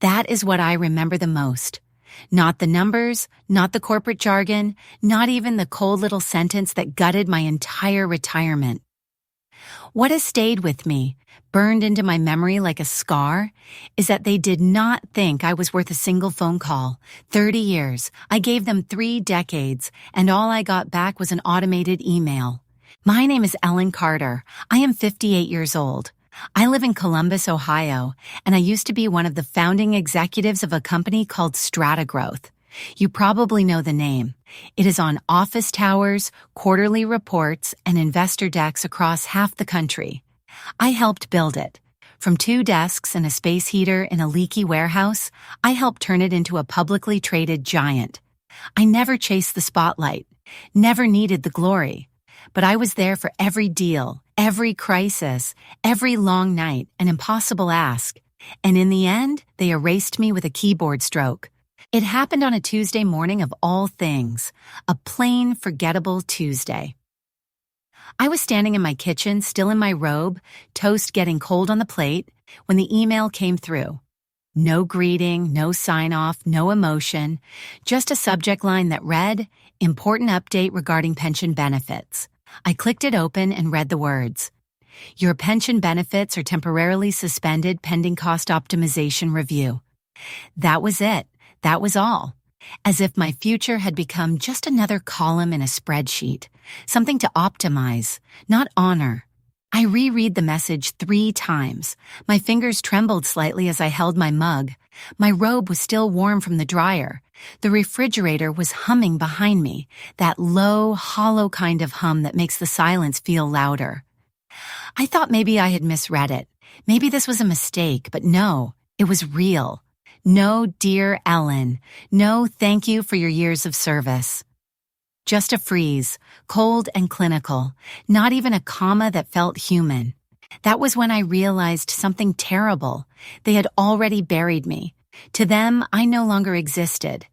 That is what I remember the most. Not the numbers, not the corporate jargon, not even the cold little sentence that gutted my entire retirement. What has stayed with me, burned into my memory like a scar, is that they did not think I was worth a single phone call. 30 years. I gave them 3 decades, and all I got back was an automated email. My name is Ellen Carter. I am 58 years old. I live in Columbus, Ohio, and I used to be one of the founding executives of a company called Strata Growth. You probably know the name. It is on office towers, quarterly reports, and investor decks across half the country. I helped build it. From 2 desks and a space heater in a leaky warehouse, I helped turn it into a publicly traded giant. I never chased the spotlight, never needed the glory. But I was there for every deal, every crisis, every long night, an impossible ask. And in the end, they erased me with a keyboard stroke. It happened on a Tuesday morning of all things, a plain, forgettable Tuesday. I was standing in my kitchen, still in my robe, toast getting cold on the plate, when the email came through. No greeting, no sign-off, no emotion, just a subject line that read, "Important update regarding pension benefits." I clicked it open and read the words. "Your pension benefits are temporarily suspended pending cost optimization review." That was it. That was all. As if my future had become just another column in a spreadsheet, something to optimize, not honor. I reread the message 3 times. My fingers trembled slightly as I held my mug. My robe was still warm from the dryer. The refrigerator was humming behind me, that low, hollow kind of hum that makes the silence feel louder. I thought maybe I had misread it. Maybe this was a mistake, but no, it was real. No, dear Ellen. No, thank you for your years of service. Just a freeze, cold and clinical, not even a comma that felt human. That was when I realized something terrible. They had already buried me. To them, I no longer existed.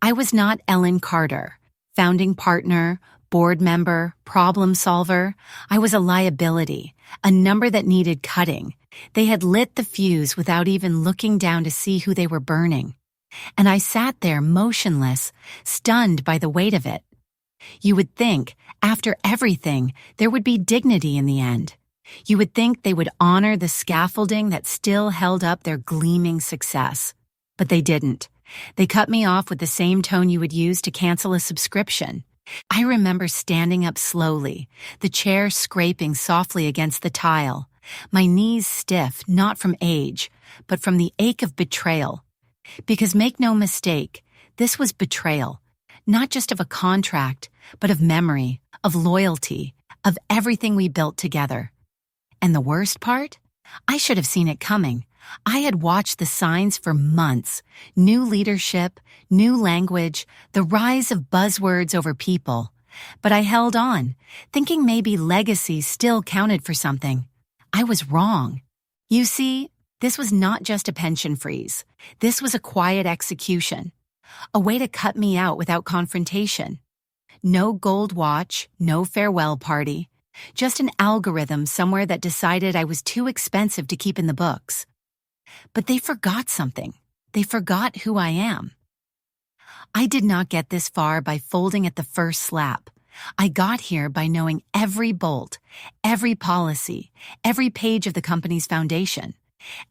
I was not Ellen Carter, founding partner, board member, problem solver. I was a liability, a number that needed cutting. They had lit the fuse without even looking down to see who they were burning. And I sat there motionless, stunned by the weight of it. You would think, after everything, there would be dignity in the end. You would think they would honor the scaffolding that still held up their gleaming success. But they didn't. They cut me off with the same tone you would use to cancel a subscription. I remember standing up slowly, the chair scraping softly against the tile, my knees stiff, not from age, but from the ache of betrayal. Because make no mistake, this was betrayal, not just of a contract, but of memory, of loyalty, of everything we built together. And the worst part? I should have seen it coming. I had watched the signs for months. New leadership, new language, the rise of buzzwords over people. But I held on, thinking maybe legacy still counted for something. I was wrong. You see, this was not just a pension freeze. This was a quiet execution. A way to cut me out without confrontation. No gold watch, no farewell party. Just an algorithm somewhere that decided I was too expensive to keep in the books. But they forgot something. They forgot who I am. I did not get this far by folding at the first slap. I got here by knowing every bolt, every policy, every page of the company's foundation.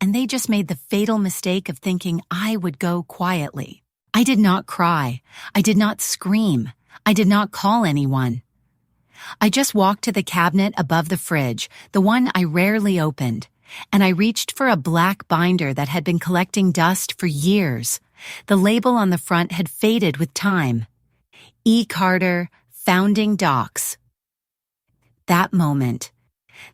And they just made the fatal mistake of thinking I would go quietly. I did not cry. I did not scream. I did not call anyone. I just walked to the cabinet above the fridge, the one I rarely opened, and I reached for a black binder that had been collecting dust for years. The label on the front had faded with time. E. Carter, Founding Docs. That moment.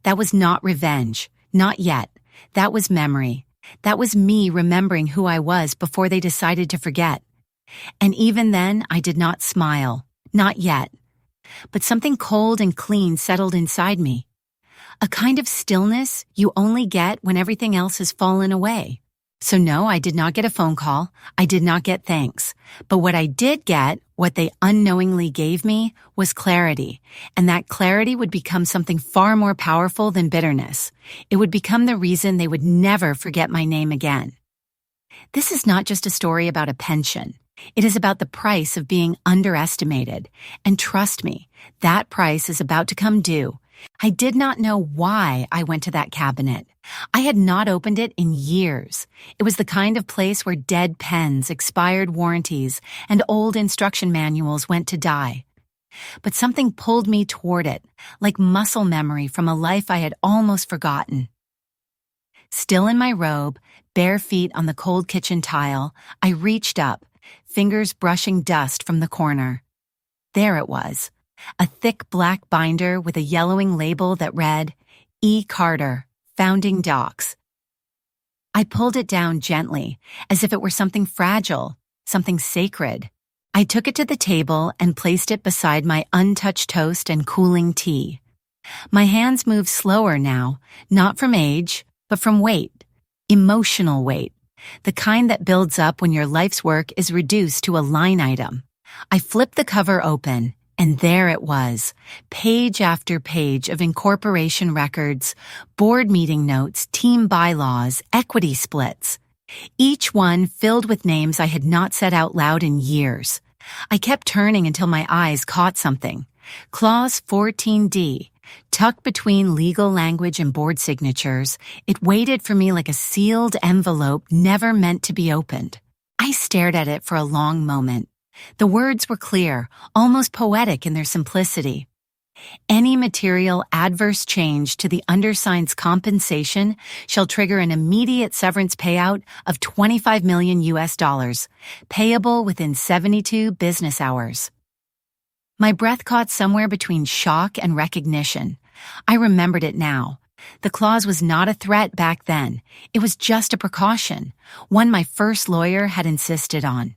That was not revenge. Not yet. That was memory. That was me remembering who I was before they decided to forget. And even then, I did not smile. Not yet. But something cold and clean settled inside me. A kind of stillness you only get when everything else has fallen away. So no, I did not get a phone call. I did not get thanks. But what I did get, what they unknowingly gave me, was clarity. And that clarity would become something far more powerful than bitterness. It would become the reason they would never forget my name again. This is not just a story about a pension. It is about the price of being underestimated. And trust me, that price is about to come due. I did not know why I went to that cabinet. I had not opened it in years. It was the kind of place where dead pens, expired warranties, and old instruction manuals went to die. But something pulled me toward it, like muscle memory from a life I had almost forgotten. Still in my robe, bare feet on the cold kitchen tile, I reached up, fingers brushing dust from the corner. There it was, a thick black binder with a yellowing label that read, E. Carter, Founding Docs. I pulled it down gently, as if it were something fragile, something sacred. I took it to the table and placed it beside my untouched toast and cooling tea. My hands moved slower now, not from age, but from weight, emotional weight, the kind that builds up when your life's work is reduced to a line item. I flipped the cover open, and there it was, page after page of incorporation records, board meeting notes, team bylaws, equity splits. Each one filled with names I had not said out loud in years. I kept turning until my eyes caught something. Clause 14D. Tucked between legal language and board signatures, it waited for me like a sealed envelope never meant to be opened. I stared at it for a long moment. The words were clear, almost poetic in their simplicity. Any material adverse change to the undersigned's compensation shall trigger an immediate severance payout of $25 million US, payable within 72 business hours. My breath caught somewhere between shock and recognition. I remembered it now. The clause was not a threat back then. It was just a precaution, one my first lawyer had insisted on.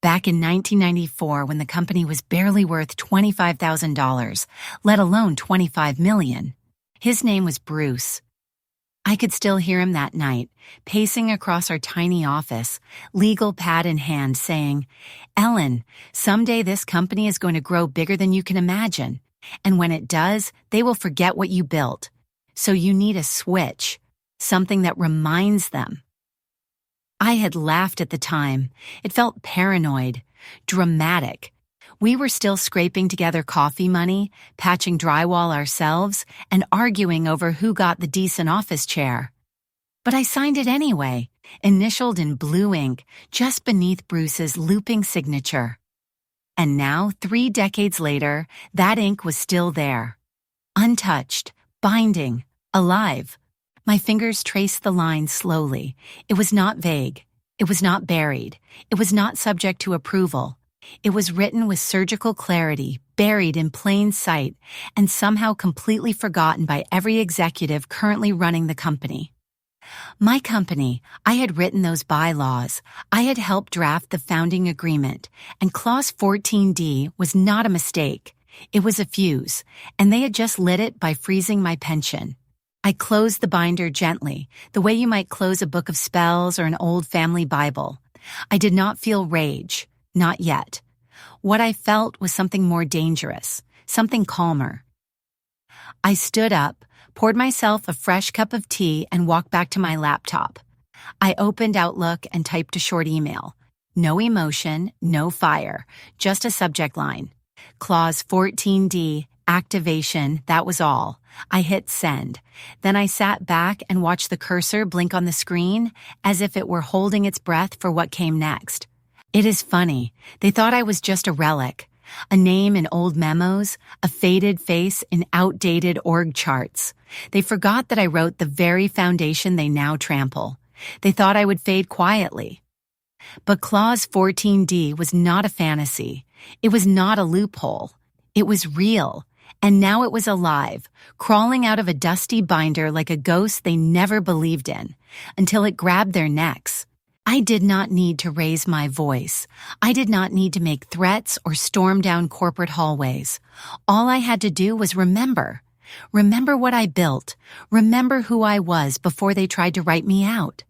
Back in 1994, when the company was barely worth $25,000, let alone $25 million, his name was Bruce. I could still hear him that night, pacing across our tiny office, legal pad in hand, saying, "Ellen, someday this company is going to grow bigger than you can imagine. And when it does, they will forget what you built. So you need a switch, something that reminds them." I had laughed at the time. It felt paranoid, dramatic. We were still scraping together coffee money, patching drywall ourselves, and arguing over who got the decent office chair. But I signed it anyway, initialed in blue ink, just beneath Bruce's looping signature. And now, 3 decades later, that ink was still there. Untouched, binding, alive. My fingers traced the line slowly. It was not vague. It was not buried. It was not subject to approval. It was written with surgical clarity, buried in plain sight, and somehow completely forgotten by every executive currently running the company. My company, I had written those bylaws. I had helped draft the founding agreement, and Clause 14D was not a mistake. It was a fuse, and they had just lit it by freezing my pension. I closed the binder gently, the way you might close a book of spells or an old family Bible. I did not feel rage. Not yet. What I felt was something more dangerous, something calmer. I stood up, poured myself a fresh cup of tea, and walked back to my laptop. I opened Outlook and typed a short email. No emotion, no fire, just a subject line. Clause 14D, activation, that was all. I hit send. Then I sat back and watched the cursor blink on the screen as if it were holding its breath for what came next. It is funny. They thought I was just a relic, a name in old memos, a faded face in outdated org charts. They forgot that I wrote the very foundation they now trample. They thought I would fade quietly. But Clause 14D was not a fantasy. It was not a loophole. It was real. And now it was alive, crawling out of a dusty binder like a ghost they never believed in, until it grabbed their necks. I did not need to raise my voice. I did not need to make threats or storm down corporate hallways. All I had to do was remember. Remember what I built. Remember who I was before they tried to write me out.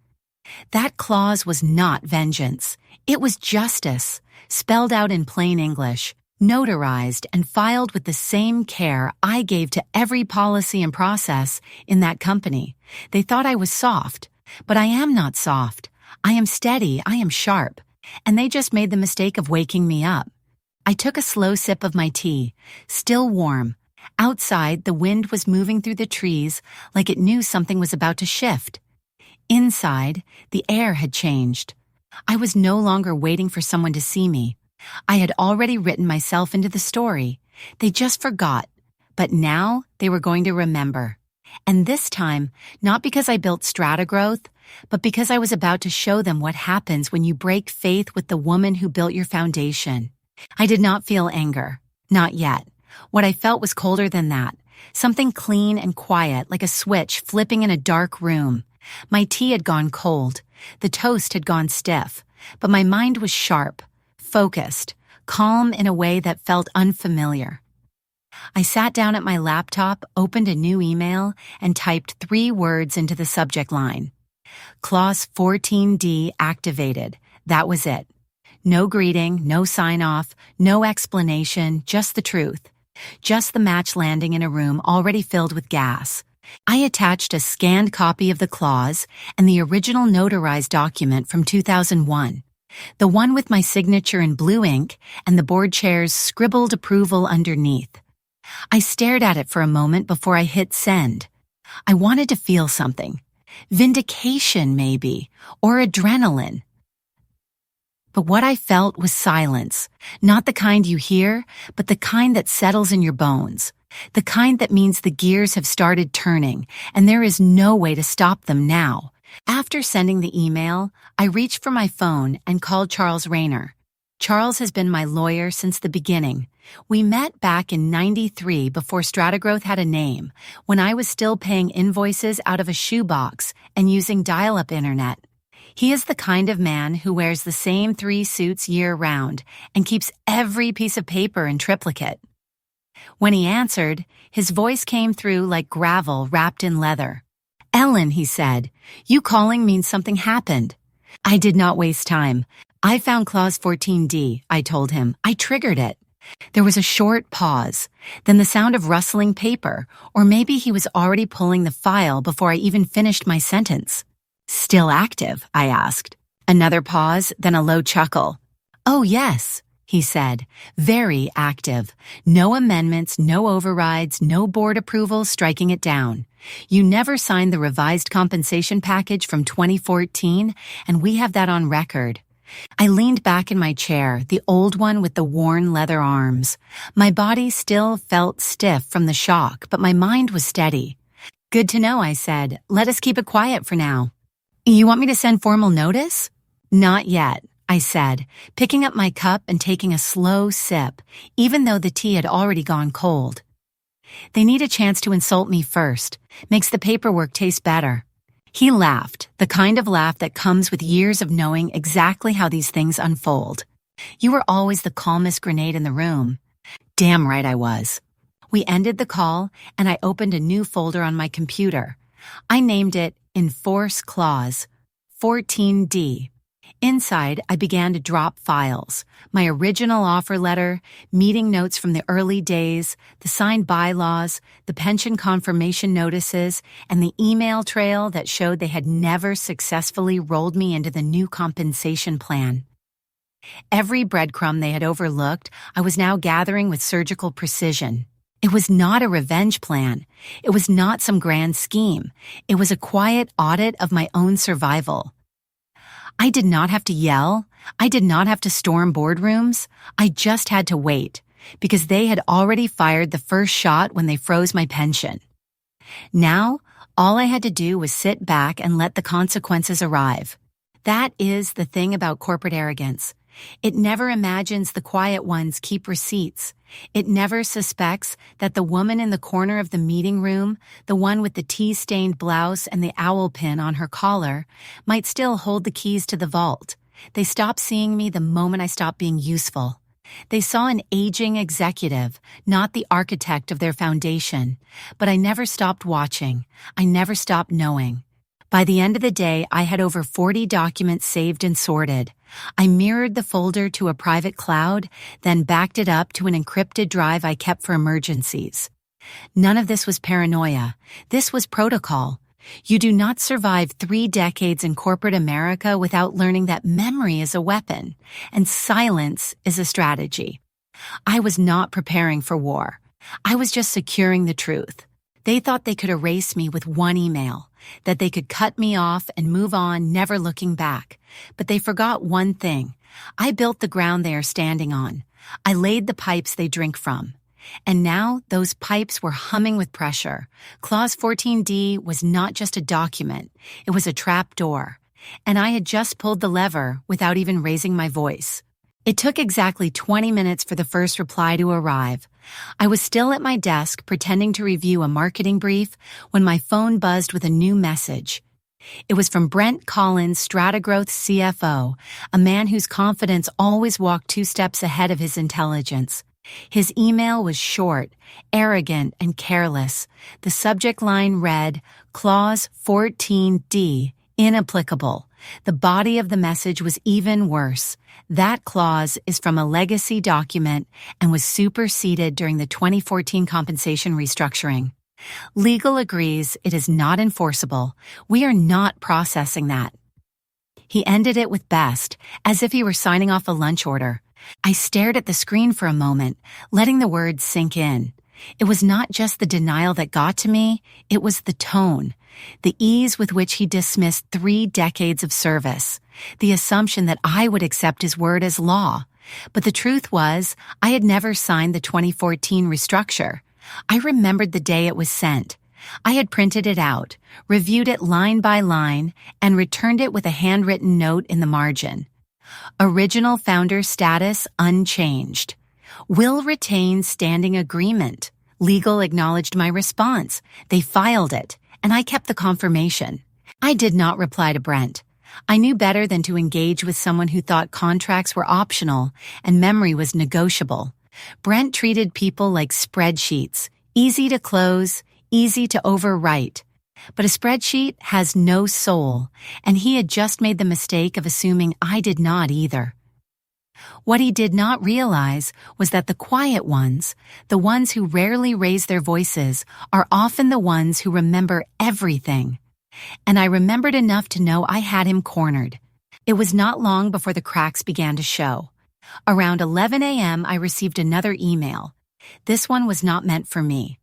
That clause was not vengeance. It was justice, spelled out in plain English, notarized and filed with the same care I gave to every policy and process in that company. They thought I was soft, but I am not soft. I am steady, I am sharp, and they just made the mistake of waking me up. I took a slow sip of my tea, still warm. Outside, the wind was moving through the trees like it knew something was about to shift. Inside, the air had changed. I was no longer waiting for someone to see me. I had already written myself into the story. They just forgot, but now they were going to remember. And this time, not because I built strata growth, but because I was about to show them what happens when you break faith with the woman who built your foundation. I did not feel anger. Not yet. What I felt was colder than that. Something clean and quiet, like a switch flipping in a dark room. My tea had gone cold. The toast had gone stiff. But my mind was sharp, focused, calm in a way that felt unfamiliar. I sat down at my laptop, opened a new email, and typed 3 words into the subject line. Clause 14D activated. That was it. No greeting, no sign-off, no explanation, just the truth. Just the match landing in a room already filled with gas. I attached a scanned copy of the clause and the original notarized document from 2001. The one with my signature in blue ink and the board chair's scribbled approval underneath. I stared at it for a moment before I hit send. I wanted to feel something. Vindication, maybe, or adrenaline. But what I felt was silence, not the kind you hear, but the kind that settles in your bones, the kind that means the gears have started turning, and there is no way to stop them now. After sending the email, I reached for my phone and called Charles Rayner. Charles has been my lawyer since the beginning. We met back in '93 before Strata Growth had a name, when I was still paying invoices out of a shoebox and using dial-up internet. He is the kind of man who wears the same 3 suits year-round and keeps every piece of paper in triplicate. When he answered, his voice came through like gravel wrapped in leather. "Ellen," he said, "you calling means something happened." I did not waste time. "I found Clause 14D, I told him. I triggered it. There was a short pause, then the sound of rustling paper, or maybe he was already pulling the file before I even finished my sentence. "Still active?" I asked. Another pause, then a low chuckle. "Oh, yes," he said. "Very active. No amendments, no overrides, no board approval striking it down. You never signed the revised compensation package from 2014, and we have that on record." I leaned back in my chair, the old one with the worn leather arms. My body still felt stiff from the shock, but my mind was steady. "Good to know," I said. "Let us keep it quiet for now." "You want me to send formal notice?" "Not yet," I said, picking up my cup and taking a slow sip, even though the tea had already gone cold. "They need a chance to insult me first. Makes the paperwork taste better." He laughed, the kind of laugh that comes with years of knowing exactly how these things unfold. "You were always the calmest grenade in the room." Damn right I was. We ended the call, and I opened a new folder on my computer. I named it Enforce Clause 14D. Inside, I began to drop files. My original offer letter, meeting notes from the early days, the signed bylaws, the pension confirmation notices, and the email trail that showed they had never successfully rolled me into the new compensation plan. Every breadcrumb they had overlooked, I was now gathering with surgical precision. It was not a revenge plan. It was not some grand scheme. It was a quiet audit of my own survival. I did not have to yell. I did not have to storm boardrooms. I just had to wait, because they had already fired the first shot when they froze my pension. Now, all I had to do was sit back and let the consequences arrive. That is the thing about corporate arrogance. It never imagines the quiet ones keep receipts. It never suspects that the woman in the corner of the meeting room, the one with the tea-stained blouse and the owl pin on her collar, might still hold the keys to the vault. They stopped seeing me the moment I stopped being useful. They saw an aging executive, not the architect of their foundation. But I never stopped watching. I never stopped knowing. By the end of the day, I had over 40 documents saved and sorted. I mirrored the folder to a private cloud, then backed it up to an encrypted drive I kept for emergencies. None of this was paranoia. This was protocol. You do not survive 3 decades in corporate America without learning that memory is a weapon and silence is a strategy. I was not preparing for war. I was just securing the truth. They thought they could erase me with one email, that they could cut me off and move on, never looking back. But they forgot one thing. I built the ground they are standing on. I laid the pipes they drink from. And now those pipes were humming with pressure. Clause 14D was not just a document. It was a trap door. And I had just pulled the lever without even raising my voice. It took exactly 20 minutes for the first reply to arrive. I was still at my desk pretending to review a marketing brief when my phone buzzed with a new message. It was from Brent Collins, Stratagrowth's CFO, a man whose confidence always walked 2 steps ahead of his intelligence. His email was short, arrogant, and careless. The subject line read, Clause 14D, inapplicable. The body of the message was even worse. That clause is from a legacy document and was superseded during the 2014 compensation restructuring. Legal agrees it is not enforceable. We are not processing that. He ended it with best, as if he were signing off a lunch order. I stared at the screen for a moment, letting the words sink in. It was not just the denial that got to me, it was the tone, the ease with which he dismissed 3 decades of service, the assumption that I would accept his word as law. But the truth was, I had never signed the 2014 restructure. I remembered the day it was sent. I had printed it out, reviewed it line by line, and returned it with a handwritten note in the margin. Original founder status unchanged. Will retain standing agreement. Legal acknowledged my response. They filed it, and I kept the confirmation. I did not reply to Brent. I knew better than to engage with someone who thought contracts were optional and memory was negotiable. Brent treated people like spreadsheets, easy to close, easy to overwrite. But a spreadsheet has no soul, and he had just made the mistake of assuming I did not either. What he did not realize was that the quiet ones, the ones who rarely raise their voices, are often the ones who remember everything. And I remembered enough to know I had him cornered. It was not long before the cracks began to show. Around 11 a.m., I received another email. This one was not meant for me.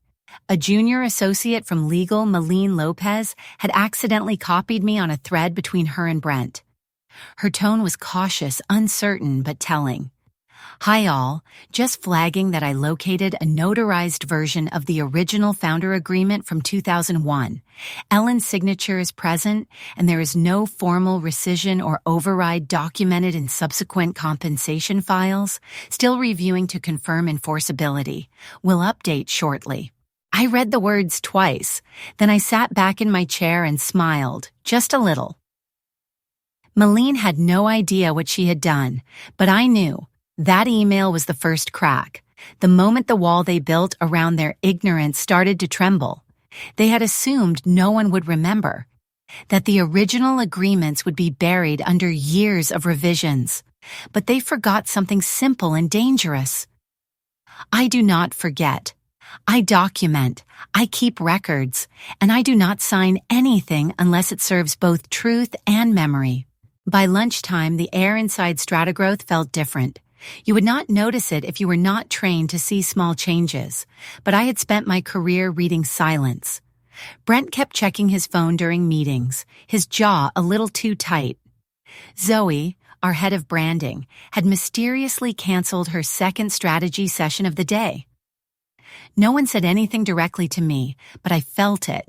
A junior associate from legal, Malene Lopez, had accidentally copied me on a thread between her and Brent. Her tone was cautious, uncertain, but telling. Hi all, just flagging that I located a notarized version of the original founder agreement from 2001. Ellen's signature is present, and there is no formal rescission or override documented in subsequent compensation files. Still reviewing to confirm enforceability. Will update shortly. I read the words twice, then I sat back in my chair and smiled, just a little. Malene had no idea what she had done, but I knew. That email was the first crack, the moment the wall they built around their ignorance started to tremble. They had assumed no one would remember, that the original agreements would be buried under years of revisions, but they forgot something simple and dangerous. I do not forget. I document, I keep records, and I do not sign anything unless it serves both truth and memory. By lunchtime, the air inside Stratagrowth felt different. You would not notice it if you were not trained to see small changes, but I had spent my career reading silence. Brent kept checking his phone during meetings, his jaw a little too tight. Zoe, our head of branding, had mysteriously canceled her second strategy session of the day. No one said anything directly to me, but I felt it.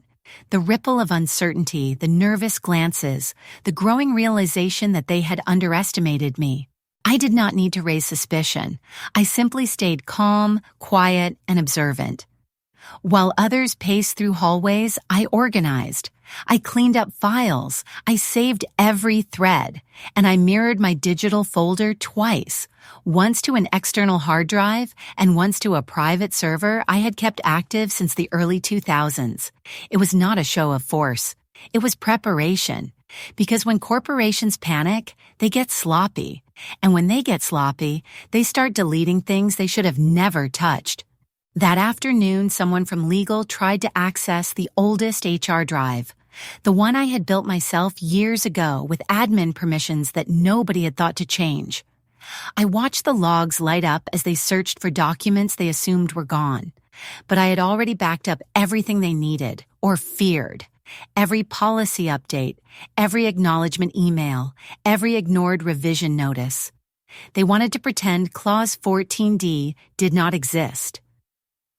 The ripple of uncertainty, the nervous glances, the growing realization that they had underestimated me. I did not need to raise suspicion. I simply stayed calm, quiet, and observant. While others paced through hallways, I organized. I cleaned up files. I saved every thread. And I mirrored my digital folder twice. Once to an external hard drive and once to a private server I had kept active since the early 2000s. It was not a show of force. It was preparation. Because when corporations panic, they get sloppy. And when they get sloppy, they start deleting things they should have never touched. That afternoon, someone from legal tried to access the oldest HR drive. The one I had built myself years ago with admin permissions that nobody had thought to change. I watched the logs light up as they searched for documents they assumed were gone. But I had already backed up everything they needed, or feared. Every policy update, every acknowledgement email, every ignored revision notice. They wanted to pretend Clause 14D did not exist.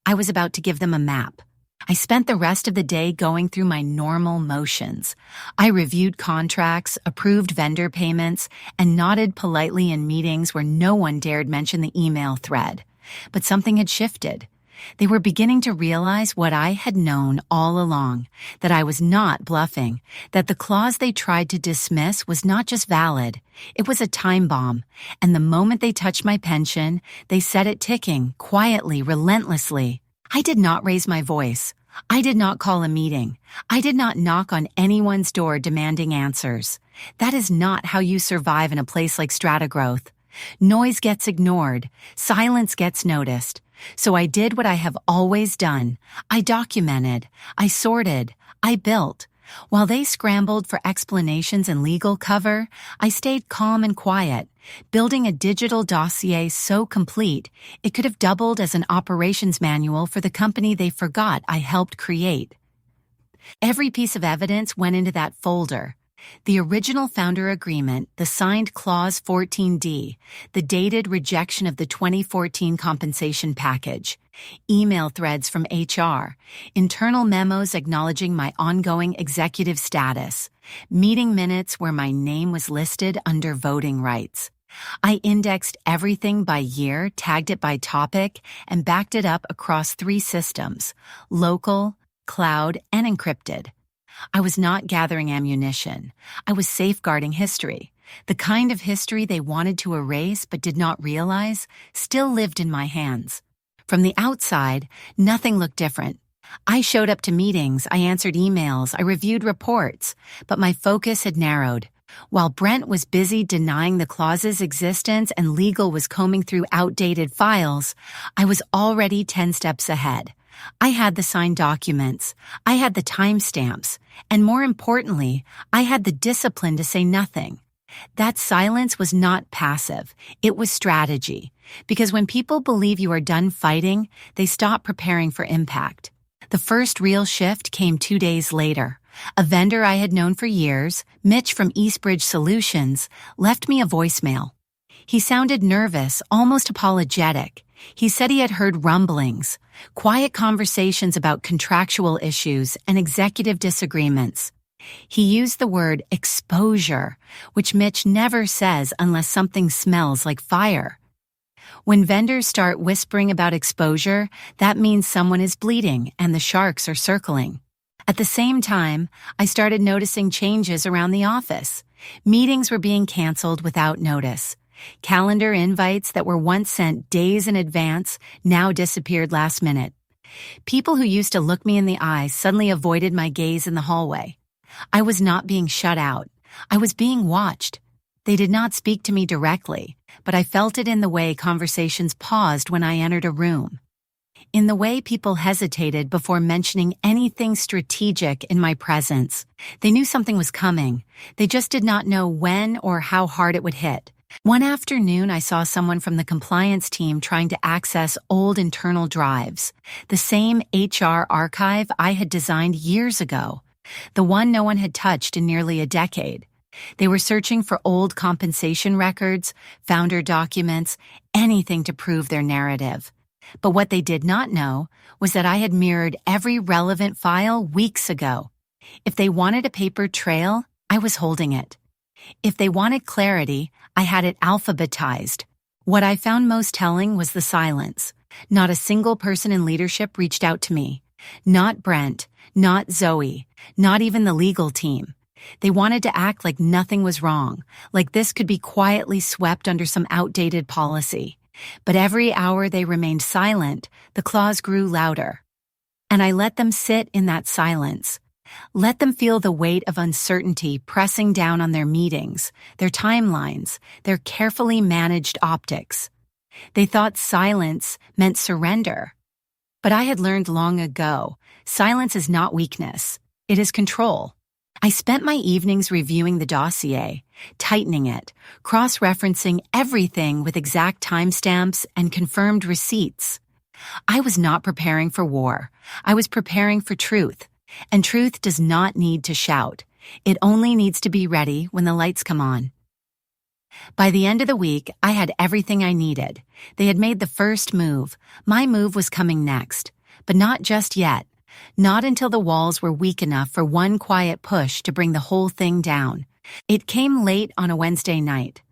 I was about to give them a map. I spent the rest of the day going through my normal motions. I reviewed contracts, approved vendor payments, and nodded politely in meetings where no one dared mention the email thread. But something had shifted. They were beginning to realize what I had known all along, that I was not bluffing, that the clause they tried to dismiss was not just valid, it was a time bomb, and the moment they touched my pension, they set it ticking, quietly, relentlessly. I did not raise my voice. I did not call a meeting. I did not knock on anyone's door demanding answers. That is not how you survive in a place like Strata Growth. Noise gets ignored. Silence gets noticed. So I did what I have always done. I documented. I sorted. I built. While they scrambled for explanations and legal cover, I stayed calm and quiet, building a digital dossier so complete it could have doubled as an operations manual for the company they forgot I helped create. Every piece of evidence went into that folder. The original founder agreement, the signed Clause 14D, the dated rejection of the 2014 compensation package, email threads from HR, internal memos acknowledging my ongoing executive status, meeting minutes where my name was listed under voting rights. I indexed everything by year, tagged it by topic, and backed it up across 3 systems: local, cloud, and encrypted. I was not gathering ammunition. I was safeguarding history. The kind of history they wanted to erase but did not realize still lived in my hands. From the outside, nothing looked different. I showed up to meetings, I answered emails, I reviewed reports, but my focus had narrowed. While Brent was busy denying the clause's existence and legal was combing through outdated files, I was already 10 steps ahead. I had the signed documents, I had the timestamps, and more importantly, I had the discipline to say nothing. That silence was not passive, it was strategy. Because when people believe you are done fighting, they stop preparing for impact. The first real shift came 2 days later. A vendor I had known for years, Mitch from Eastbridge Solutions, left me a voicemail. He sounded nervous, almost apologetic. He said he had heard rumblings, quiet conversations about contractual issues and executive disagreements. He used the word exposure, which Mitch never says unless something smells like fire. When vendors start whispering about exposure, that means someone is bleeding and the sharks are circling. At the same time, I started noticing changes around the office. Meetings were being canceled without notice. Calendar invites that were once sent days in advance now disappeared last minute. People who used to look me in the eye suddenly avoided my gaze in the hallway. I was not being shut out. I was being watched. They did not speak to me directly, but I felt it in the way conversations paused when I entered a room. In the way people hesitated before mentioning anything strategic in my presence. They knew something was coming. They just did not know when or how hard it would hit. One afternoon, I saw someone from the compliance team trying to access old internal drives, the same HR archive I had designed years ago, the one no one had touched in nearly a decade. They were searching for old compensation records, founder documents, anything to prove their narrative. But what they did not know was that I had mirrored every relevant file weeks ago. If they wanted a paper trail, I was holding it. If they wanted clarity, I had it alphabetized. What I found most telling was the silence. Not a single person in leadership reached out to me. Not Brent, not Zoe, not even the legal team. They wanted to act like nothing was wrong, like this could be quietly swept under some outdated policy. But every hour they remained silent, the clause grew louder. And I let them sit in that silence. Let them feel the weight of uncertainty pressing down on their meetings, their timelines, their carefully managed optics. They thought silence meant surrender. But I had learned long ago, silence is not weakness, it is control. I spent my evenings reviewing the dossier, tightening it, cross-referencing everything with exact timestamps and confirmed receipts. I was not preparing for war. I was preparing for truth. And truth does not need to shout. It only needs to be ready when the lights come on. By the end of the week, I had everything I needed. They had made the first move. My move was coming next. But not just yet. Not until the walls were weak enough for one quiet push to bring the whole thing down. It came late on a Wednesday night.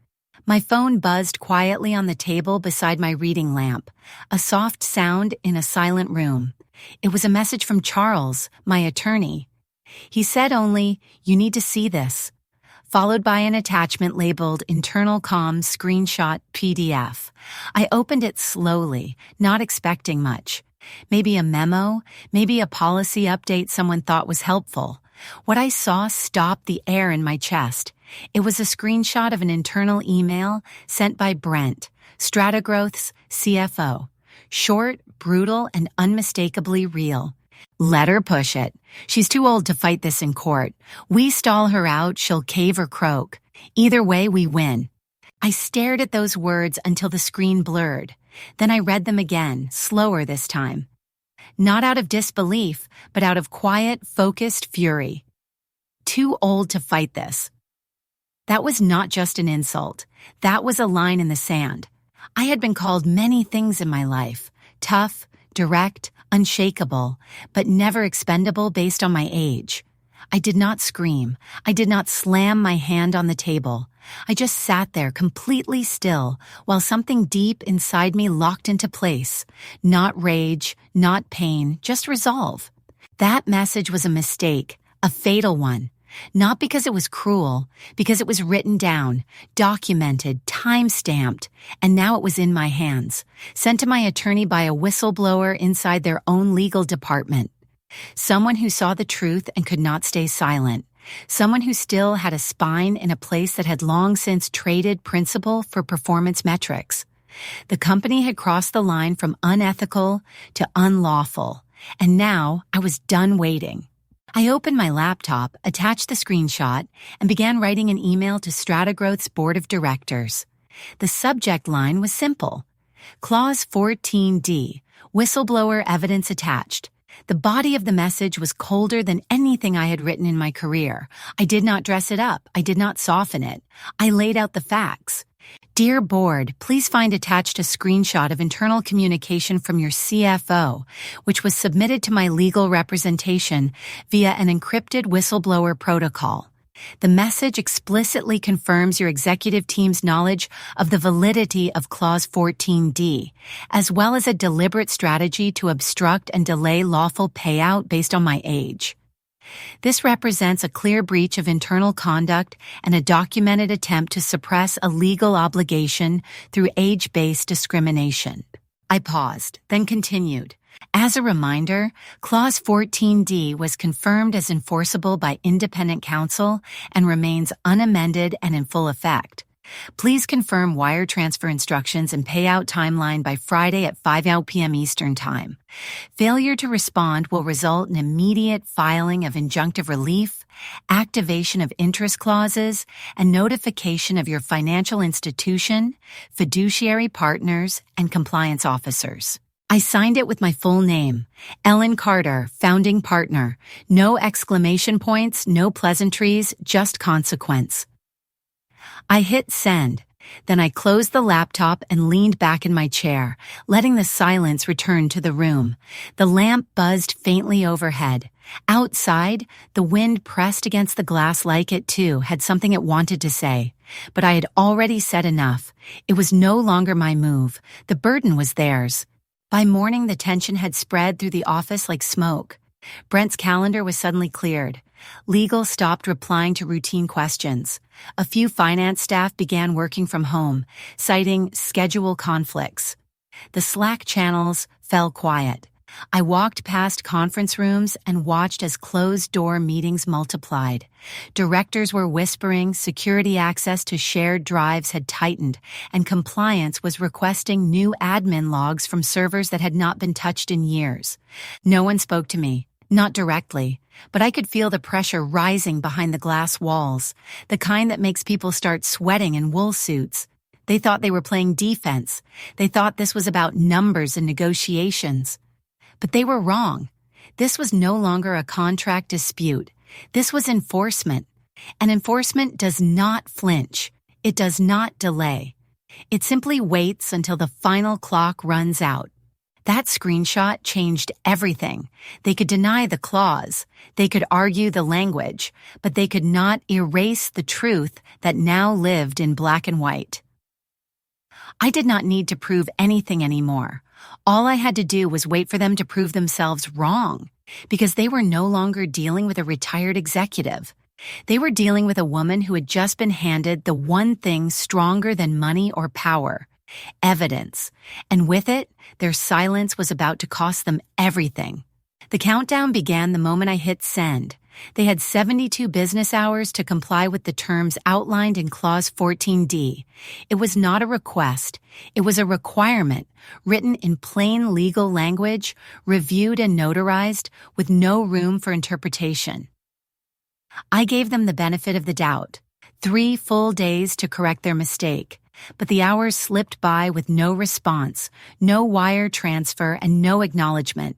My phone buzzed quietly on the table beside my reading lamp, a soft sound in a silent room. It was a message from Charles, my attorney. He said only, "You need to see this," followed by an attachment labeled Internal Comms Screenshot PDF. I opened it slowly, not expecting much. Maybe a memo, maybe a policy update someone thought was helpful. What I saw stopped the air in my chest. It was a screenshot of an internal email sent by Brent, Stratagrowth's CFO. Short, brutal, and unmistakably real. "Let her push it. She's too old to fight this in court. We stall her out, she'll cave or croak. Either way, we win." I stared at those words until the screen blurred. Then I read them again, slower this time. Not out of disbelief, but out of quiet, focused fury. Too old to fight this. That was not just an insult. That was a line in the sand. I had been called many things in my life. Tough, direct, unshakable, but never expendable based on my age. I did not scream. I did not slam my hand on the table. I just sat there completely still while something deep inside me locked into place. Not rage, not pain, just resolve. That message was a mistake, a fatal one. Not because it was cruel, because it was written down, documented, time-stamped, and now it was in my hands, sent to my attorney by a whistleblower inside their own legal department. Someone who saw the truth and could not stay silent. Someone who still had a spine in a place that had long since traded principle for performance metrics. The company had crossed the line from unethical to unlawful, and now I was done waiting. I opened my laptop, attached the screenshot, and began writing an email to Stratagrowth's board of directors. The subject line was simple. Clause 14D, whistleblower evidence attached. The body of the message was colder than anything I had written in my career. I did not dress it up. I did not soften it. I laid out the facts. "Dear board, please find attached a screenshot of internal communication from your CFO, which was submitted to my legal representation via an encrypted whistleblower protocol. The message explicitly confirms your executive team's knowledge of the validity of Clause 14D, as well as a deliberate strategy to obstruct and delay lawful payout based on my age. This represents a clear breach of internal conduct and a documented attempt to suppress a legal obligation through age-based discrimination." I paused, then continued. As a reminder, Clause 14D was confirmed as enforceable by independent counsel and remains unamended and in full effect. Please confirm wire transfer instructions and payout timeline by Friday at 5 p.m. Eastern Time. Failure to respond will result in immediate filing of injunctive relief, activation of interest clauses, and notification of your financial institution, fiduciary partners, and compliance officers. I signed it with my full name, Ellen Carter, founding partner. No exclamation points, no pleasantries, just consequence. I hit send. Then I closed the laptop and leaned back in my chair, letting the silence return to the room. The lamp buzzed faintly overhead. Outside, the wind pressed against the glass like it, too, had something it wanted to say. But I had already said enough. It was no longer my move. The burden was theirs. By morning, the tension had spread through the office like smoke. Brent's calendar was suddenly cleared. Legal stopped replying to routine questions. A few finance staff began working from home, citing schedule conflicts. The Slack channels fell quiet. I walked past conference rooms and watched as closed-door meetings multiplied. Directors were whispering, security access to shared drives had tightened, and compliance was requesting new admin logs from servers that had not been touched in years. No one spoke to me. Not directly, but I could feel the pressure rising behind the glass walls, the kind that makes people start sweating in wool suits. They thought they were playing defense. They thought this was about numbers and negotiations. But they were wrong. This was no longer a contract dispute. This was enforcement. And enforcement does not flinch. It does not delay. It simply waits until the final clock runs out. That screenshot changed everything. They could deny the clause. They could argue the language, but they could not erase the truth that now lived in black and white. I did not need to prove anything anymore. All I had to do was wait for them to prove themselves wrong, because they were no longer dealing with a retired executive. They were dealing with a woman who had just been handed the one thing stronger than money or power: evidence. And with it, their silence was about to cost them everything. The countdown began the moment I hit send. They had 72 business hours to comply with the terms outlined in Clause 14D. It was not a request. It was a requirement, written in plain legal language, reviewed and notarized, with no room for interpretation. I gave them the benefit of the doubt. 3 full days to correct their mistake. But the hours slipped by with no response, no wire transfer, and no acknowledgement,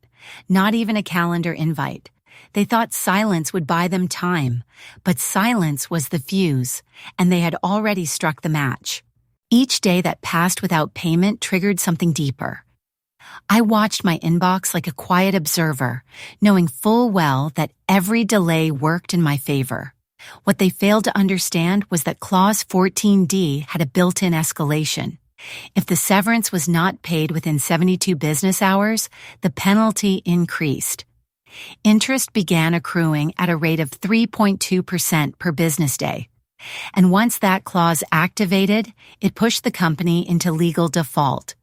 not even a calendar invite. They thought silence would buy them time, but silence was the fuse, and they had already struck the match. Each day that passed without payment triggered something deeper. I watched my inbox like a quiet observer, knowing full well that every delay worked in my favor. What they failed to understand was that Clause 14D had a built-in escalation. If the severance was not paid within 72 business hours, the penalty increased. Interest began accruing at a rate of 3.2% per business day. And once that clause activated, it pushed the company into legal default.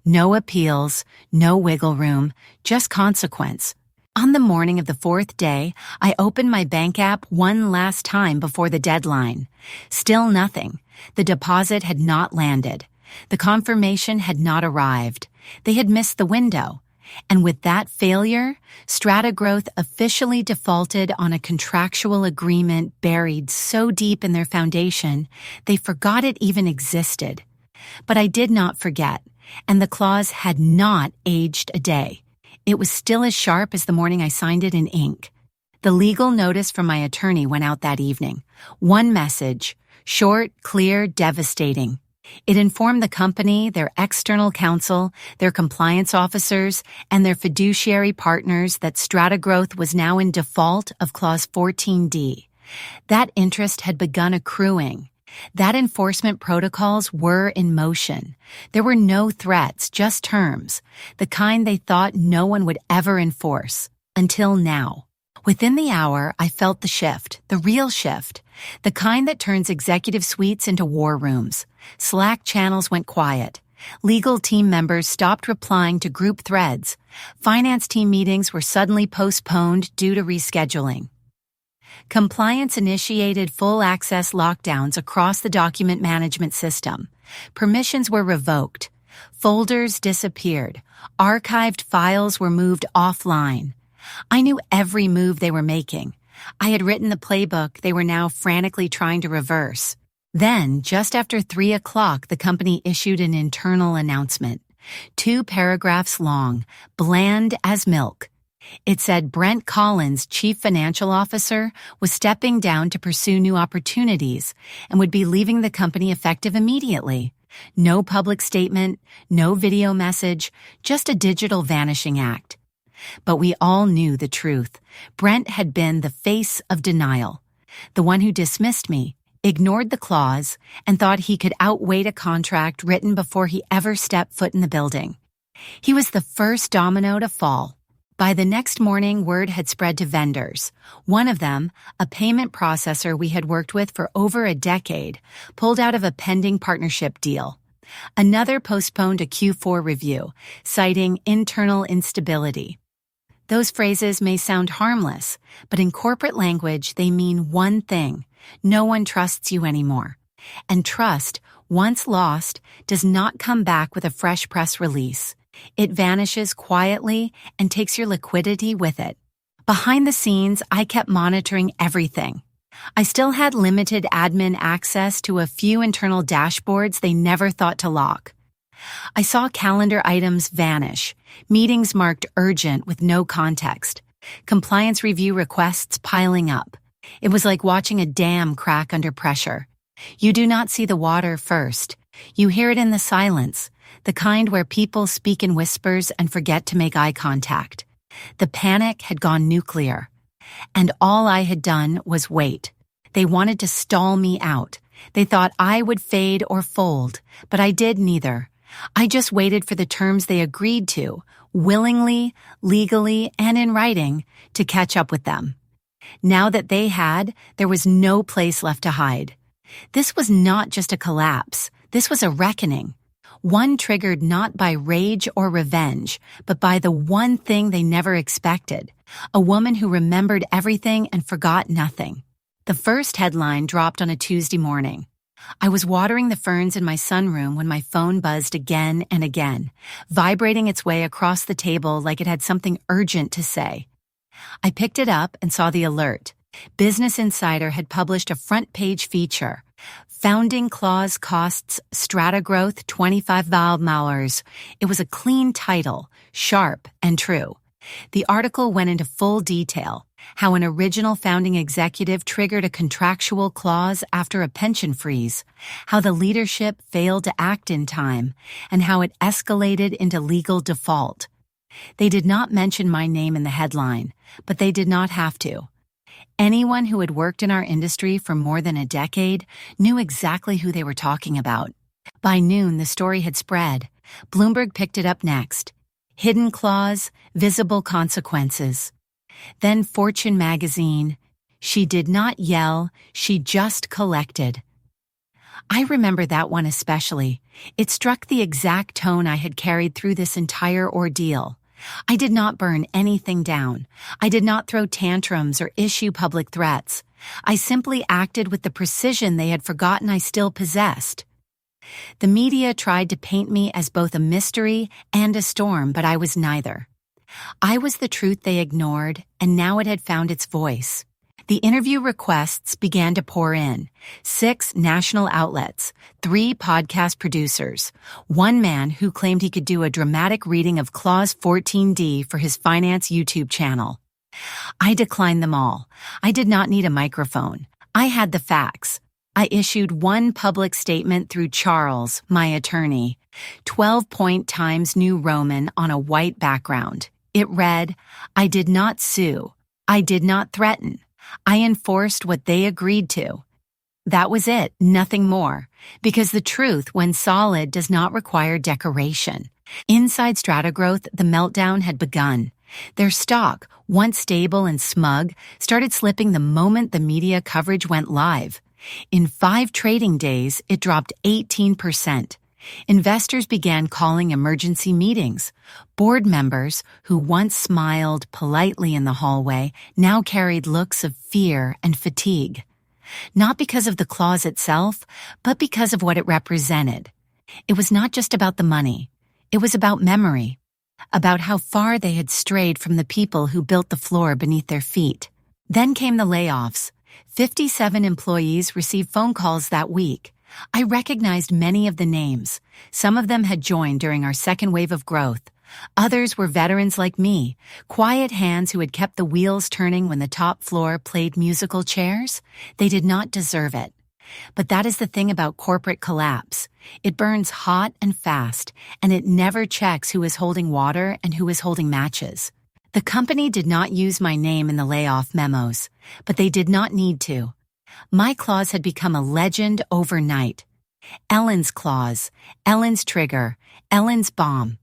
No appeals, no wiggle room, just consequence. On the morning of the 4th day, I opened my bank app one last time before the deadline. Still nothing. The deposit had not landed. The confirmation had not arrived. They had missed the window. And with that failure, Strata Growth officially defaulted on a contractual agreement buried so deep in their foundation, they forgot it even existed. But I did not forget, and the clause had not aged a day. It was still as sharp as the morning I signed it in ink. The legal notice from my attorney went out that evening. One message, short, clear, devastating. It informed the company, their external counsel, their compliance officers, and their fiduciary partners that Strata Growth was now in default of Clause 14D. That interest had begun accruing. That enforcement protocols were in motion. There were no threats, just terms, the kind they thought no one would ever enforce, until now. Within the hour, I felt the shift, the real shift, the kind that turns executive suites into war rooms. Slack channels went quiet. Legal team members stopped replying to group threads. Finance team meetings were suddenly postponed due to rescheduling. Compliance initiated full access lockdowns across the document management system. Permissions were revoked. Folders disappeared. Archived files were moved offline. I knew every move they were making. I had written the playbook they were now frantically trying to reverse. Then, just after 3 o'clock, the company issued an internal announcement. 2 paragraphs long, bland as milk. It said Brent Collins, Chief Financial Officer, was stepping down to pursue new opportunities and would be leaving the company effective immediately. No public statement, no video message, just a digital vanishing act. But we all knew the truth. Brent had been the face of denial, the one who dismissed me, ignored the clause, and thought he could outweight a contract written before he ever stepped foot in the building. He was the first domino to fall. By the next morning, word had spread to vendors. One of them, a payment processor we had worked with for over a decade, pulled out of a pending partnership deal. Another postponed a Q4 review, citing internal instability. Those phrases may sound harmless, but in corporate language they mean one thing: no one trusts you anymore. And trust, once lost, does not come back with a fresh press release. It vanishes quietly and takes your liquidity with it. Behind the scenes, I kept monitoring everything. I still had limited admin access to a few internal dashboards they never thought to lock. I saw calendar items vanish, meetings marked urgent with no context, compliance review requests piling up. It was like watching a dam crack under pressure. You do not see the water first. You hear it in the silence, the kind where people speak in whispers and forget to make eye contact. The panic had gone nuclear, and all I had done was wait. They wanted to stall me out. They thought I would fade or fold, but I did neither. I just waited for the terms they agreed to, willingly, legally, and in writing, to catch up with them. Now that they had, there was no place left to hide. This was not just a collapse. This was a reckoning. One triggered not by rage or revenge, but by the one thing they never expected, a woman who remembered everything and forgot nothing. The first headline dropped on a Tuesday morning. I was watering the ferns in my sunroom when my phone buzzed again and again, vibrating its way across the table like it had something urgent to say. I picked it up and saw the alert. Business Insider had published a front-page feature. Founding clause costs strata growth $25,000. It was a clean title, sharp and true. The article went into full detail, how an original founding executive triggered a contractual clause after a pension freeze, how the leadership failed to act in time, and how it escalated into legal default. They did not mention my name in the headline, but they did not have to. Anyone who had worked in our industry for more than a decade knew exactly who they were talking about. By noon, the story had spread. Bloomberg picked it up next. Hidden clause, visible consequences. Then Fortune magazine. She did not yell, she just collected. I remember that one especially. It struck the exact tone I had carried through this entire ordeal. I did not burn anything down. I did not throw tantrums or issue public threats. I simply acted with the precision they had forgotten I still possessed. The media tried to paint me as both a mystery and a storm, but I was neither. I was the truth they ignored, and now it had found its voice. The interview requests began to pour in. 6 national outlets, 3 podcast producers, 1 man who claimed he could do a dramatic reading of Clause 14D for his finance YouTube channel. I declined them all. I did not need a microphone. I had the facts. I issued 1 public statement through Charles, my attorney, 12-point Times New Roman on a white background. It read, I did not sue. I did not threaten. I enforced what they agreed to. That was it, nothing more, because the truth, when solid, does not require decoration. Inside Strata Growth, the meltdown had begun. Their stock, once stable and smug, started slipping the moment the media coverage went live. In 5 trading days, it dropped 18%. Investors began calling emergency meetings. Board members, who once smiled politely in the hallway, now carried looks of fear and fatigue. Not because of the clause itself, but because of what it represented. It was not just about the money. It was about memory, about how far they had strayed from the people who built the floor beneath their feet. Then came the layoffs. 57 employees received phone calls that week. I recognized many of the names. Some of them had joined during our second wave of growth. Others were veterans like me, quiet hands who had kept the wheels turning when the top floor played musical chairs. They did not deserve it. But that is the thing about corporate collapse. It burns hot and fast, and it never checks who is holding water and who is holding matches. The company did not use my name in the layoff memos, but they did not need to. My clause had become a legend overnight. Ellen's clause, Ellen's trigger, Ellen's bomb.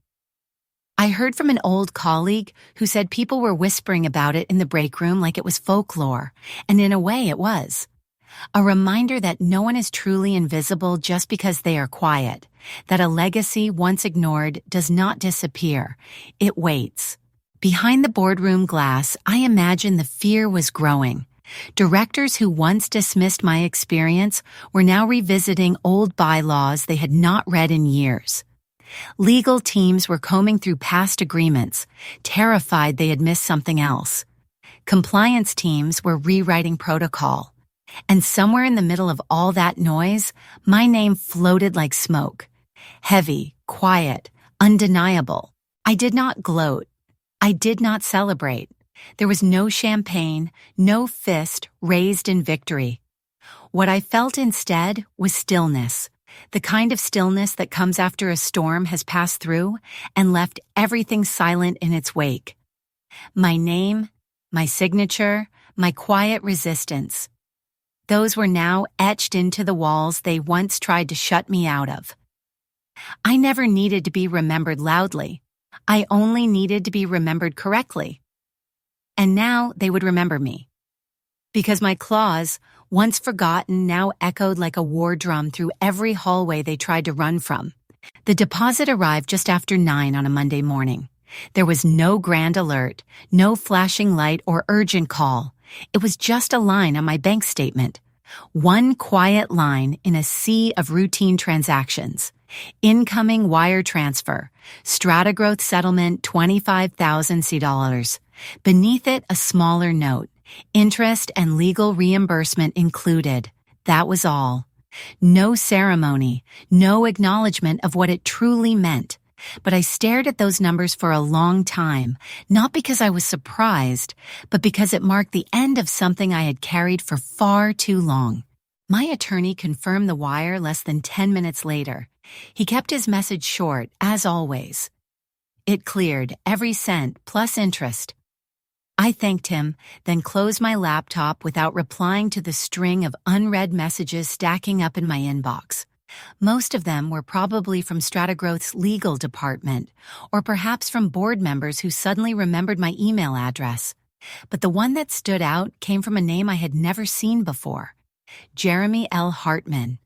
I heard from an old colleague who said people were whispering about it in the break room like it was folklore, and in a way it was. A reminder that no one is truly invisible just because they are quiet, that a legacy once ignored does not disappear. It waits. Behind the boardroom glass, I imagine the fear was growing. Directors who once dismissed my experience were now revisiting old bylaws they had not read in years. Legal teams were combing through past agreements, terrified they had missed something else. Compliance teams were rewriting protocol. And somewhere in the middle of all that noise, my name floated like smoke. Heavy, quiet, undeniable. I did not gloat. I did not celebrate. There was no champagne, no fist raised in victory. What I felt instead was stillness, the kind of stillness that comes after a storm has passed through and left everything silent in its wake. My name, my signature, my quiet resistance. Those were now etched into the walls they once tried to shut me out of. I never needed to be remembered loudly. I only needed to be remembered correctly. And now they would remember me. Because my claws, once forgotten, now echoed like a war drum through every hallway they tried to run from. The deposit arrived just after 9 on a Monday morning. There was no grand alert, no flashing light or urgent call. It was just a line on my bank statement. One quiet line in a sea of routine transactions. Incoming wire transfer. Strata growth settlement, $25,000. Beneath it, a smaller note. Interest and legal reimbursement included. That was all. No ceremony, no acknowledgement of what it truly meant. But I stared at those numbers for a long time, not because I was surprised, but because it marked the end of something I had carried for far too long. My attorney confirmed the wire less than 10 minutes later. He kept his message short, as always. It cleared, every cent, plus interest. I thanked him, then closed my laptop without replying to the string of unread messages stacking up in my inbox. Most of them were probably from Stratagrowth's legal department, or perhaps from board members who suddenly remembered my email address. But the one that stood out came from a name I had never seen before. Jeremy L. Hartman,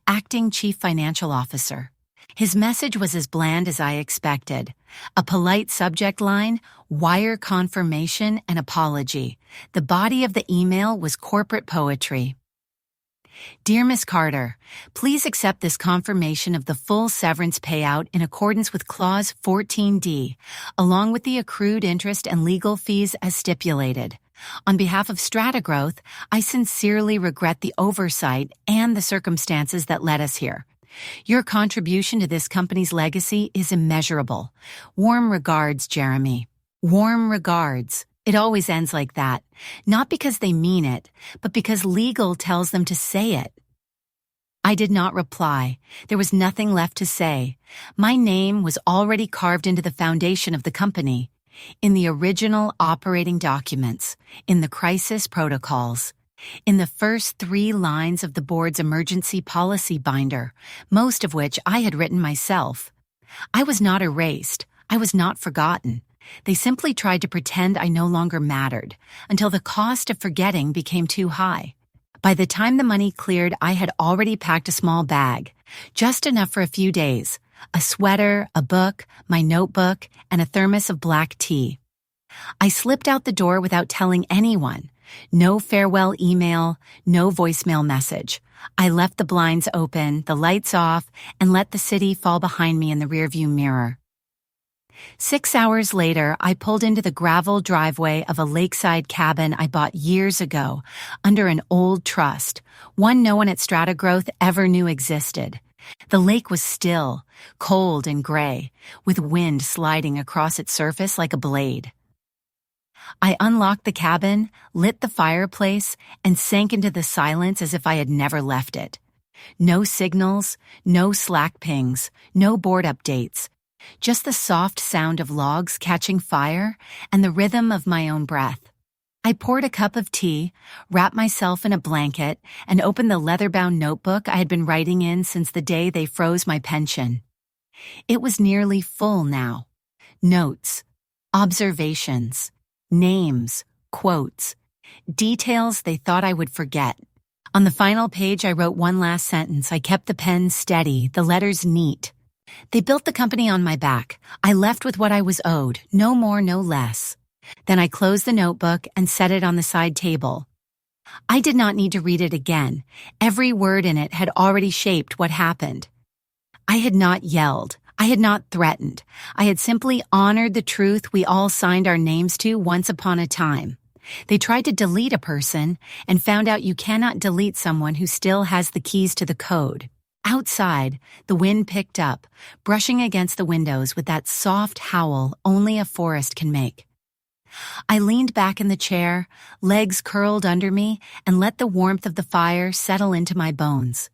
Acting Chief Financial Officer. His message was as bland as I expected. A polite subject line, wire confirmation and apology. The body of the email was corporate poetry. Dear Ms. Carter, please accept this confirmation of the full severance payout in accordance with Clause 14D, along with the accrued interest and legal fees as stipulated. On behalf of Stratagrowth, I sincerely regret the oversight and the circumstances that led us here. Your contribution to this company's legacy is immeasurable. Warm regards, Jeremy. Warm regards. It always ends like that. Not because they mean it, but because legal tells them to say it. I did not reply. There was nothing left to say. My name was already carved into the foundation of the company, in the original operating documents, in the crisis protocols, in the first 3 lines of the board's emergency policy binder, most of which I had written myself. I was not erased. I was not forgotten. They simply tried to pretend I no longer mattered, until the cost of forgetting became too high. By the time the money cleared, I had already packed a small bag, just enough for a few days, a sweater, a book, my notebook, and a thermos of black tea. I slipped out the door without telling anyone. No farewell email, no voicemail message. I left the blinds open, the lights off, and let the city fall behind me in the rearview mirror. 6 hours later, I pulled into the gravel driveway of a lakeside cabin I bought years ago under an old trust, one no one at Stratagrowth ever knew existed. The lake was still, cold and gray, with wind sliding across its surface like a blade. I unlocked the cabin, lit the fireplace, and sank into the silence as if I had never left it. No signals, no Slack pings, no board updates. Just the soft sound of logs catching fire and the rhythm of my own breath. I poured a cup of tea, wrapped myself in a blanket, and opened the leather-bound notebook I had been writing in since the day they froze my pension. It was nearly full now. Notes, observations, names, quotes, details they thought I would forget. On the final page, I wrote one last sentence. I kept the pen steady, the letters neat. They built the company on my back. I left with what I was owed, no more, no less. Then I closed the notebook and set it on the side table. I did not need to read it again. Every word in it had already shaped what happened. I had not yelled. I had not threatened. I had simply honored the truth we all signed our names to once upon a time. They tried to delete a person and found out you cannot delete someone who still has the keys to the code. Outside, the wind picked up, brushing against the windows with that soft howl only a forest can make. I leaned back in the chair, legs curled under me, and let the warmth of the fire settle into my bones.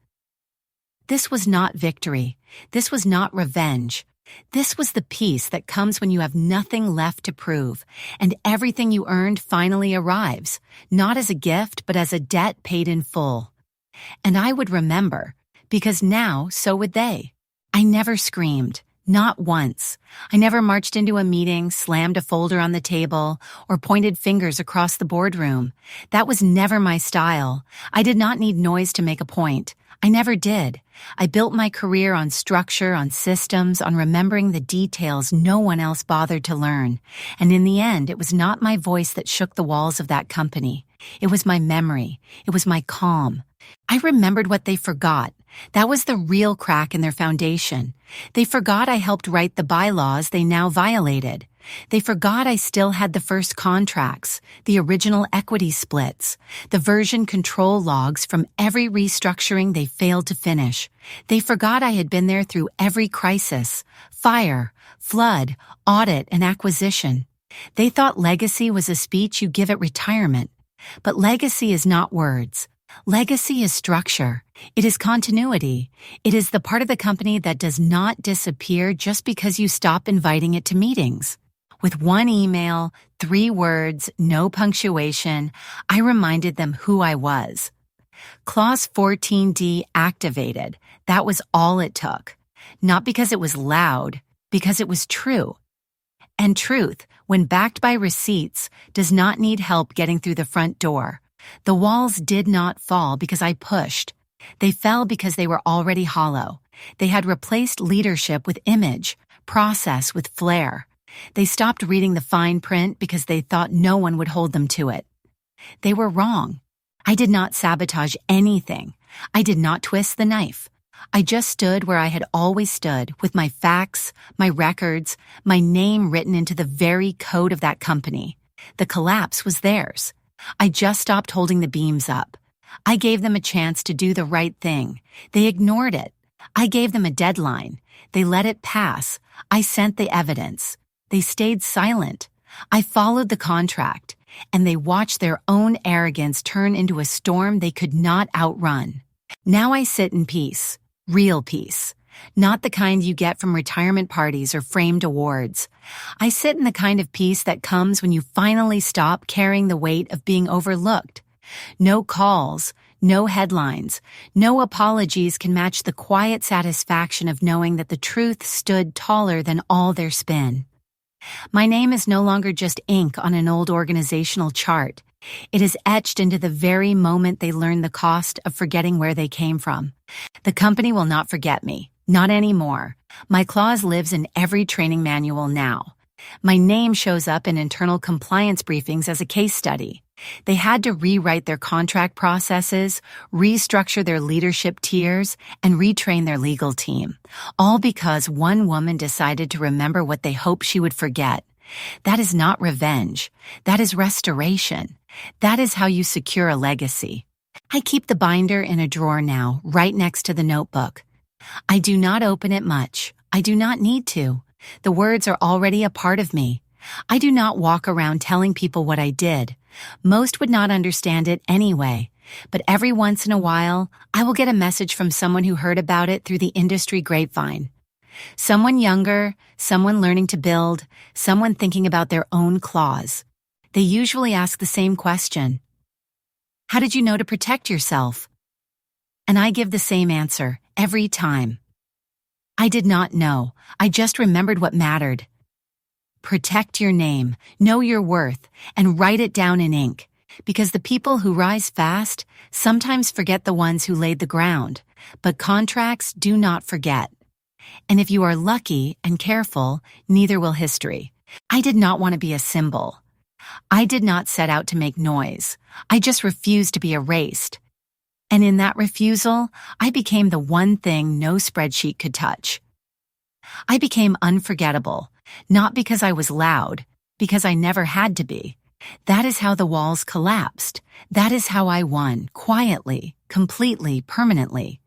This was not victory. This was not revenge. This was the peace that comes when you have nothing left to prove, and everything you earned finally arrives, not as a gift but as a debt paid in full. And I would remember, because now so would they. I never screamed. Not once. I never marched into a meeting, slammed a folder on the table, or pointed fingers across the boardroom. That was never my style. I did not need noise to make a point. I never did. I built my career on structure, on systems, on remembering the details no one else bothered to learn. And in the end, it was not my voice that shook the walls of that company. It was my memory. It was my calm. I remembered what they forgot. That was the real crack in their foundation. They forgot I helped write the bylaws they now violated. They forgot I still had the first contracts, the original equity splits, the version control logs from every restructuring they failed to finish. They forgot I had been there through every crisis, fire, flood, audit, and acquisition. They thought legacy was a speech you give at retirement. But legacy is not words. Legacy is structure. It is continuity. It is the part of the company that does not disappear just because you stop inviting it to meetings. With one email, 3 words, no punctuation, I reminded them who I was. Clause 14D activated. That was all it took. Not because it was loud, because it was true. And truth, when backed by receipts, does not need help getting through the front door. The walls did not fall because I pushed. They fell because they were already hollow. They had replaced leadership with image, process with flair. They stopped reading the fine print because they thought no one would hold them to it. They were wrong. I did not sabotage anything. I did not twist the knife. I just stood where I had always stood, with my facts, my records, my name written into the very code of that company. The collapse was theirs. I just stopped holding the beams up. I gave them a chance to do the right thing. They ignored it. I gave them a deadline. They let it pass. I sent the evidence. They stayed silent. I followed the contract, and they watched their own arrogance turn into a storm they could not outrun. Now I sit in peace, real peace, not the kind you get from retirement parties or framed awards. I sit in the kind of peace that comes when you finally stop carrying the weight of being overlooked. No calls, no headlines, no apologies can match the quiet satisfaction of knowing that the truth stood taller than all their spin. My name is no longer just ink on an old organizational chart. It is etched into the very moment they learn the cost of forgetting where they came from. The company will not forget me. Not anymore. My clause lives in every training manual now. My name shows up in internal compliance briefings as a case study. They had to rewrite their contract processes, restructure their leadership tiers, and retrain their legal team. All because one woman decided to remember what they hoped she would forget. That is not revenge. That is restoration. That is how you secure a legacy. I keep the binder in a drawer now, right next to the notebook. I do not open it much. I do not need to. The words are already a part of me. I do not walk around telling people what I did. Most would not understand it anyway, but every once in a while, I will get a message from someone who heard about it through the industry grapevine. Someone younger, someone learning to build, someone thinking about their own clause. They usually ask the same question. How did you know to protect yourself? And I give the same answer every time. I did not know. I just remembered what mattered. Protect your name, know your worth, and write it down in ink. Because the people who rise fast sometimes forget the ones who laid the ground, but contracts do not forget. And if you are lucky and careful, neither will history. I did not want to be a symbol. I did not set out to make noise. I just refused to be erased. And in that refusal, I became the one thing no spreadsheet could touch. I became unforgettable, not because I was loud, because I never had to be. That is how the walls collapsed. That is how I won, quietly, completely, permanently.